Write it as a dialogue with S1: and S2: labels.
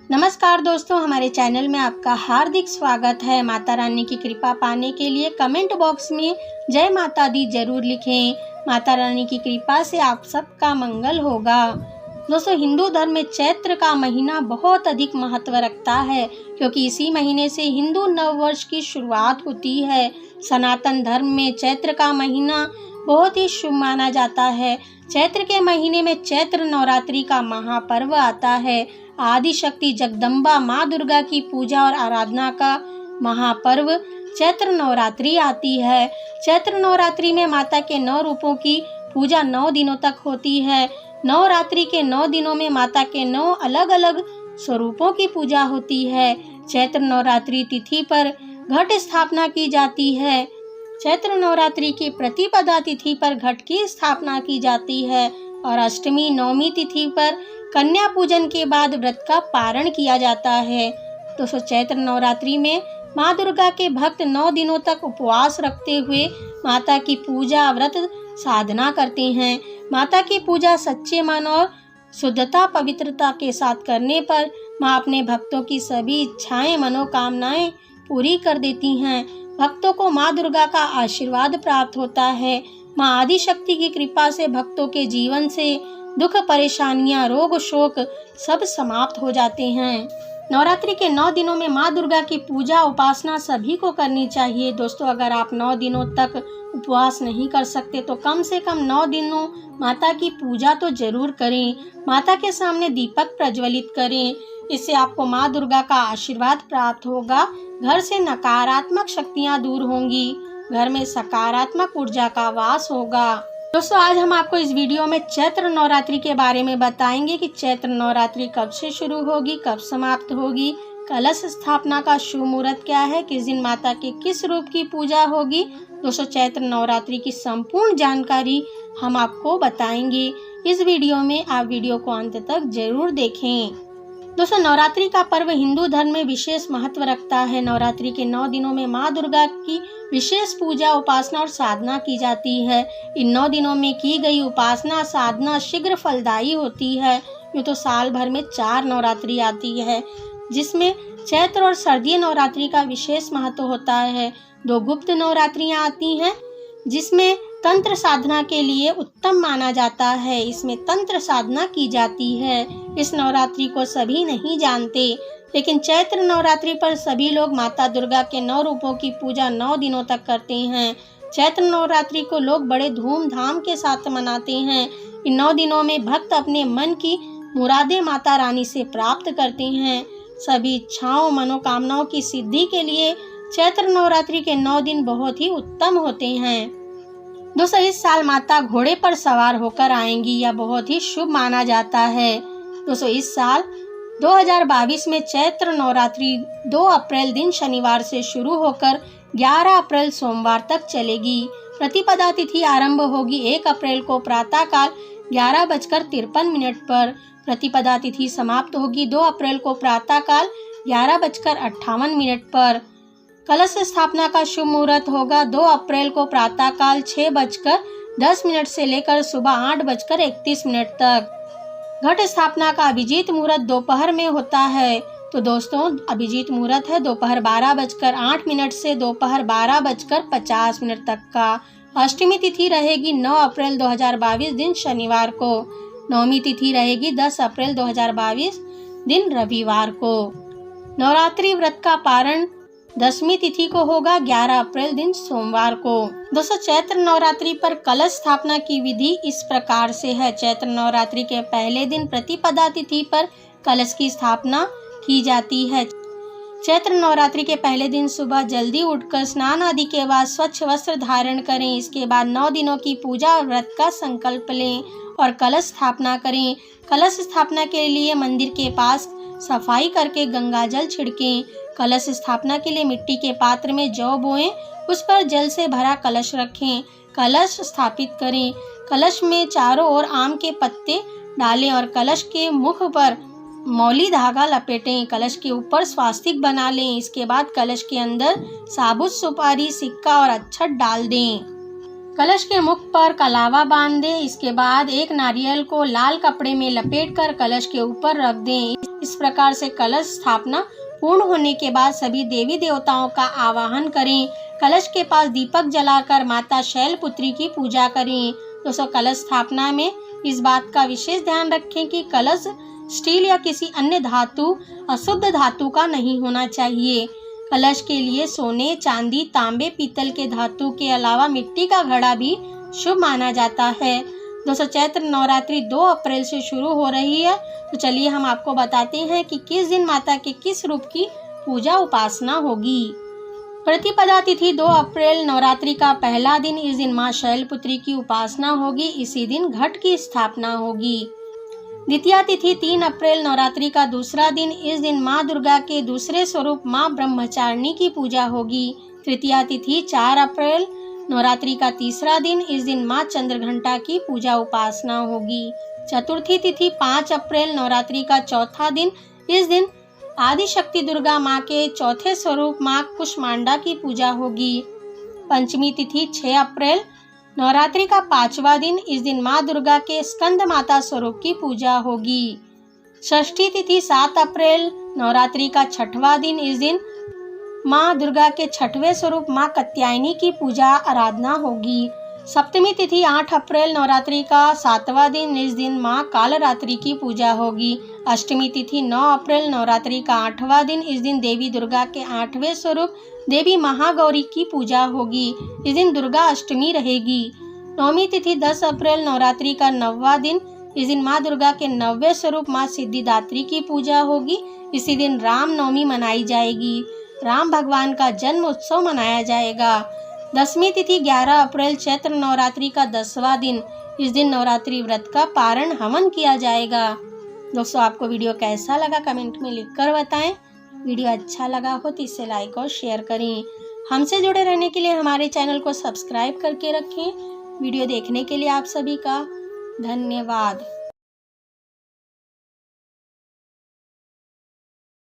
S1: नमस्कार दोस्तों, हमारे चैनल में आपका हार्दिक स्वागत है। माता रानी की कृपा पाने के लिए कमेंट बॉक्स में जय माता दी जरूर लिखें। माता रानी की कृपा से आप सबका मंगल होगा। दोस्तों, हिंदू धर्म में चैत्र का महीना बहुत अधिक महत्व रखता है, क्योंकि इसी महीने से हिंदू नववर्ष की शुरुआत होती है। सनातन धर्म में चैत्र का महीना बहुत ही शुभ माना जाता है। चैत्र के महीने में चैत्र नवरात्रि का महापर्व आता है। आदि शक्ति जगदम्बा माँ दुर्गा की पूजा और आराधना का महापर्व चैत्र नवरात्रि आती है। चैत्र नवरात्रि में माता के 9 रूपों की पूजा 9 दिनों तक होती है। नवरात्रि के 9 दिनों में माता के 9 अलग अलग स्वरूपों की पूजा होती है। चैत्र नवरात्रि तिथि पर घट स्थापना की जाती है। चैत्र नवरात्रि की प्रतिपदा तिथि पर घट की स्थापना की जाती है और अष्टमी नवमी तिथि पर कन्या पूजन के बाद व्रत का पारण किया जाता है। दोस्तों, चैत्र नवरात्रि में माँ दुर्गा के भक्त 9 दिनों तक उपवास रखते हुए माता की पूजा व्रत साधना करते हैं। माता की पूजा सच्चे मन और शुद्धता पवित्रता के साथ करने पर माँ अपने भक्तों की सभी इच्छाएं मनोकामनाएं पूरी कर देती हैं। भक्तों को माँ दुर्गा का आशीर्वाद प्राप्त होता है। माँ आदि शक्ति की कृपा से भक्तों के जीवन से दुख परेशानियां रोग शोक सब समाप्त हो जाते हैं। नवरात्रि के 9 दिनों में माँ दुर्गा की पूजा उपासना सभी को करनी चाहिए। दोस्तों, अगर आप 9 दिनों तक उपवास नहीं कर सकते तो कम से कम 9 दिनों माता की पूजा तो जरूर करें। माता के सामने दीपक प्रज्वलित करें। इससे आपको माँ दुर्गा का आशीर्वाद प्राप्त होगा। घर से नकारात्मक शक्तियाँ दूर होंगी। घर में सकारात्मक ऊर्जा का वास होगा। दोस्तों, आज हम आपको इस वीडियो में चैत्र नवरात्रि के बारे में बताएंगे कि चैत्र नवरात्रि कब से शुरू होगी, कब समाप्त होगी, कलश स्थापना का शुभ मुहूर्त क्या है, किस दिन माता के किस रूप की पूजा होगी। दोस्तों, चैत्र नवरात्रि की संपूर्ण जानकारी हम आपको बताएंगे। इस वीडियो में आप वीडियो को अंत तक जरूर देखें। दोस्तों, नवरात्रि का पर्व हिंदू धर्म में विशेष महत्व रखता है। नवरात्रि के 9 दिनों में माँ दुर्गा की विशेष पूजा उपासना और साधना की जाती है। इन 9 दिनों में की गई उपासना साधना शीघ्र फलदायी होती है। यूँ तो साल भर में 4 नवरात्रि आती है, जिसमें चैत्र और शारदीय नवरात्रि का विशेष महत्व होता है। 2 गुप्त नवरात्रियाँ आती हैं, जिसमें तंत्र साधना के लिए उत्तम माना जाता है। इसमें तंत्र साधना की जाती है। इस नवरात्रि को सभी नहीं जानते, लेकिन चैत्र नवरात्रि पर सभी लोग माता दुर्गा के 9 रूपों की पूजा 9 दिनों तक करते हैं। चैत्र नवरात्रि को लोग बड़े धूमधाम के साथ मनाते हैं। इन 9 दिनों में भक्त अपने मन की मुरादें माता रानी से प्राप्त करते हैं। सभी इच्छाओं मनोकामनाओं की सिद्धि के लिए चैत्र नवरात्रि के 9 दिन बहुत ही उत्तम होते हैं। दोस्तों, इस साल माता घोड़े पर सवार होकर आएंगी, यह बहुत ही शुभ माना जाता है। दोस्तों, इस साल 2022 में चैत्र नवरात्रि 2 अप्रैल दिन शनिवार से शुरू होकर 11 अप्रैल सोमवार तक चलेगी। प्रतिपदा तिथि आरंभ होगी 1 अप्रैल को प्रातःकाल 11:53 पर। प्रतिपदा तिथि समाप्त होगी 2 अप्रैल को प्रातःकाल 11:58 पर। कलश स्थापना का शुभ मुहूर्त होगा 2 अप्रैल को प्रातःकाल 6:10 से लेकर सुबह 8:31 तक। घट स्थापना का अभिजीत मुहूर्त दोपहर में होता है। तो दोस्तों, अभिजीत मुहूर्त है दोपहर 12:08 से दोपहर 12:50 तक का। अष्टमी तिथि रहेगी 9 अप्रैल 2022 दिन शनिवार को। नवमी तिथि रहेगी 10 अप्रैल 2022 दिन रविवार को। नवरात्रि व्रत का पारण 10वीं तिथि को होगा 11 अप्रैल दिन सोमवार को। दोस्तों, चैत्र नवरात्रि पर कलश स्थापना की विधि इस प्रकार से है। चैत्र नवरात्रि के पहले दिन प्रतिपदा तिथि पर कलश की स्थापना की जाती है। चैत्र नवरात्रि के पहले दिन सुबह जल्दी उठकर स्नान आदि के बाद स्वच्छ वस्त्र धारण करें। इसके बाद 9 दिनों की पूजा और व्रत का संकल्प लें और कलश स्थापना करें। कलश स्थापना के लिए मंदिर के पास सफाई करके गंगा जल छिड़कें। कलश स्थापना के लिए मिट्टी के पात्र में जौ बोएं, उस पर जल से भरा कलश रखें। कलश स्थापित करें। कलश में चारों ओर आम के पत्ते डालें और कलश के मुख पर मौली धागा लपेटें। कलश के ऊपर स्वास्तिक बना लें। इसके बाद कलश के अंदर साबुत सुपारी सिक्का और अक्षत डाल दें। कलश के मुख पर कलावा बांध दें। इसके बाद एक नारियल को लाल कपड़े में लपेटकर कलश के ऊपर रख दें। इस प्रकार से कलश स्थापना पूर्ण होने के बाद सभी देवी देवताओं का आवाहन करें। कलश के पास दीपक जलाकर माता शैलपुत्री की पूजा करें। दोस्तों, कलश स्थापना में इस बात का विशेष ध्यान रखें कि कलश स्टील या किसी अन्य धातु, अशुद्ध धातु का नहीं होना चाहिए। कलश के लिए सोने, चांदी, तांबे, पीतल के धातु के अलावा मिट्टी का घड़ा भी शुभ माना जाता है। दोस्तों, चैत्र नवरात्रि 2 अप्रैल से शुरू हो रही है। तो चलिए हम आपको बताते हैं कि किस दिन माता के किस रूप की पूजा उपासना होगी। प्रतिपदा तिथि 2 अप्रैल नवरात्रि का पहला दिन। इस दिन माँ शैलपुत्री की उपासना होगी। इसी दिन घट की स्थापना होगी। द्वितीया तिथि 3 अप्रैल नवरात्रि का दूसरा दिन। इस दिन माँ दुर्गा के दूसरे स्वरूप माँ ब्रह्मचारिणी की पूजा होगी। तृतीया तिथि 4 अप्रैल नवरात्रि का तीसरा दिन। इस दिन माँ चंद्रघंटा की पूजा उपासना होगी। चतुर्थी तिथि 5 अप्रैल नवरात्रि का चौथा दिन। इस दिन आदि शक्ति दुर्गा माँ के चौथे स्वरूप माँ कुष्मांडा की पूजा होगी। पंचमी तिथि 6 अप्रैल नवरात्रि का 5वां दिन। इस दिन माँ दुर्गा के स्कंद माता स्वरूप की पूजा होगी। षष्ठी तिथि 7 अप्रैल नवरात्रि का 6वां दिन। इस दिन माँ दुर्गा के 6वें स्वरूप माँ कात्यायनी की पूजा आराधना होगी। सप्तमी तिथि 8 अप्रैल नवरात्रि का 7वां दिन। इस दिन माँ कालरात्रि की पूजा होगी। अष्टमी तिथि 9 अप्रैल नवरात्रि का 8वां दिन। इस दिन देवी दुर्गा के 8वें स्वरूप देवी महागौरी की पूजा होगी। इस दिन दुर्गा अष्टमी रहेगी। नवमी तिथि 10 अप्रैल नवरात्रि का 9वां दिन। इस दिन माँ दुर्गा के 9वें स्वरूप माँ सिद्धिदात्री की पूजा होगी। इसी दिन राम नवमी मनाई जाएगी। राम भगवान का जन्म उत्सव मनाया जाएगा। दसवीं तिथि 11 अप्रैल चैत्र नवरात्रि का 10वां दिन। इस दिन नवरात्रि व्रत का पारण हवन किया जाएगा। दोस्तों, आपको वीडियो कैसा लगा कमेंट में लिखकर बताएं। वीडियो अच्छा लगा हो तो इसे लाइक और शेयर करें। हमसे जुड़े रहने के लिए हमारे चैनल को सब्सक्राइब करके रखें। वीडियो देखने के लिए आप सभी का धन्यवाद।